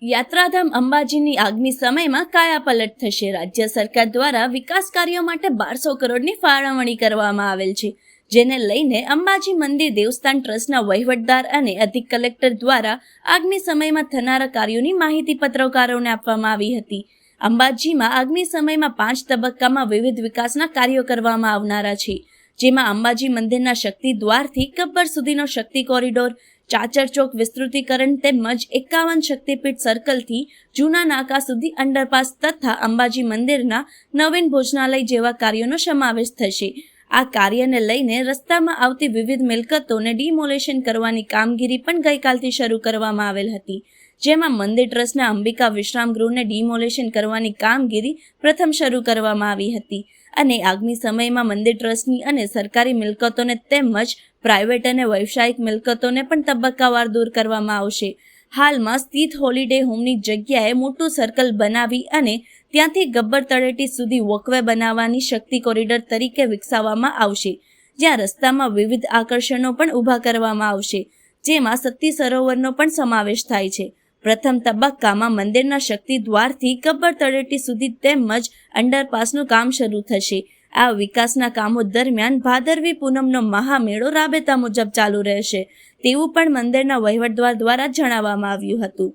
યાત્રાધામ અંબાજીની આગામી સમયમાં કાયાપલટ થશે। રાજ્ય સરકાર દ્વારા વિકાસ કાર્યો માટે 1200 કરોડની ફાળવણી કરવામાં આવેલ છે, જેને લઈને અંબાજી મંદિર દેવસ્થાન ટ્રસ્ટના વહીવટદાર અને અધિક કલેક્ટર દ્વારા આગામી સમયમાં થનારા કાર્યોની માહિતી પત્રકારોને આપવામાં આવી હતી। અંબાજીમાં આગામી સમયમાં 5 તબક્કામાં વિવિધ વિકાસના કાર્યો કરવામાં આવનારા છે, જેમાં અંબાજી મંદિરના શક્તિ દ્વારથી ગબ્બર સુધીનો શક્તિ કોરિડોર, ચાચર ચોક વિસ્તૃતિકરણ તેમજ 51 શક્તિપીઠ સર્કલથી જૂના નાકા સુધી અંડરપાસ તથા અંબાજી મંદિરના નવીન ભોજનાલય જેવા કાર્યોનો સમાવેશ થશે। આ કાર્યને લઈને રસ્તામાં આવતી વિવિધ મિલકતોને ડિમોલેશન કરવાની કામગીરી પણ ગઈકાલથી શરૂ કરવામાં આવેલ હતી, જેમાં મંદિર ટ્રસ્ટના અંબિકા વિશ્રામ ગૃહને ડિમોલેશન કરવાની કામગીરી પ્રથમ શરૂ કરવામાં આવી હતી અને આગામી સમયમાં મંદિર ટ્રસ્ટની અને સરકારી મિલકતોને તેમજ પ્રાઇવેટ અને વ્યવસાયિક મિલકતોને પણ તબક્કાવાર દૂર કરવામાં આવશે। હાલમાં સ્થિત હોલિડે હોમની જગ્યાએ મોટું સર્કલ બનાવી અને ત્યાંથી ગબ્બર તળેટી સુધી વોકવે બનાવવાની શક્તિ કોરિડોર તરીકે વિકસાવવામાં આવશે, જ્યાં રસ્તામાં વિવિધ આકર્ષણો પણ ઊભા કરવામાં આવશે, જેમાં સતી સરોવરનો પણ સમાવેશ થાય છે। પ્રથમ તબક્કામાં મંદિરના શક્તિ દ્વારથી ગબ્બર તળેટી સુધી તેમજ અંડરપાસનું કામ શરૂ થશે। આ વિકાસના કામો દરમિયાન ભાદરવી પૂનમનો મહામેળો રાબેતા મુજબ ચાલુ રહેશે તેવું પણ મંદિરના વહીવટદાર દ્વારા જણાવવામાં આવ્યું હતું।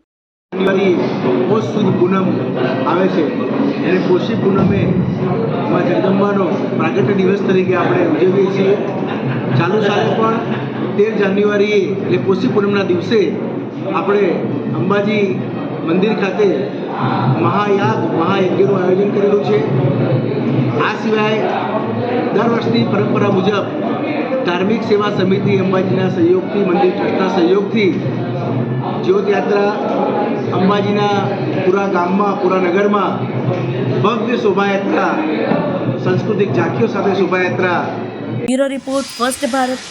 પોષ સુદ પૂનમ આવે છે અને પોષી પૂનમે માં જગદંબાનો પ્રાગટ્ય દિવસ તરીકે આપણે ઉજવીએ છીએ। ચાલુ સાલે પણ 13 જાન્યુઆરીએ એટલે પોષી પૂનમના દિવસે આપણે અંબાજી મંદિર ખાતે મહાયજ્ઞનું આયોજન કરેલું છે। આ સિવાય દર વર્ષની પરંપરા મુજબ ધાર્મિક સેવા સમિતિ અંબાજીના સહયોગથી, મંદિર ટ્રસ્ટના સહયોગથી જ્યોતયાત્રા અંબાજીના પૂરા ગામમાં, પૂરા નગરમાં ભવ્ય શોભાયાત્રા, સાંસ્કૃતિક ઝાંખીઓ સાથે શોભાયાત્રા। Bureau report, first Bharat.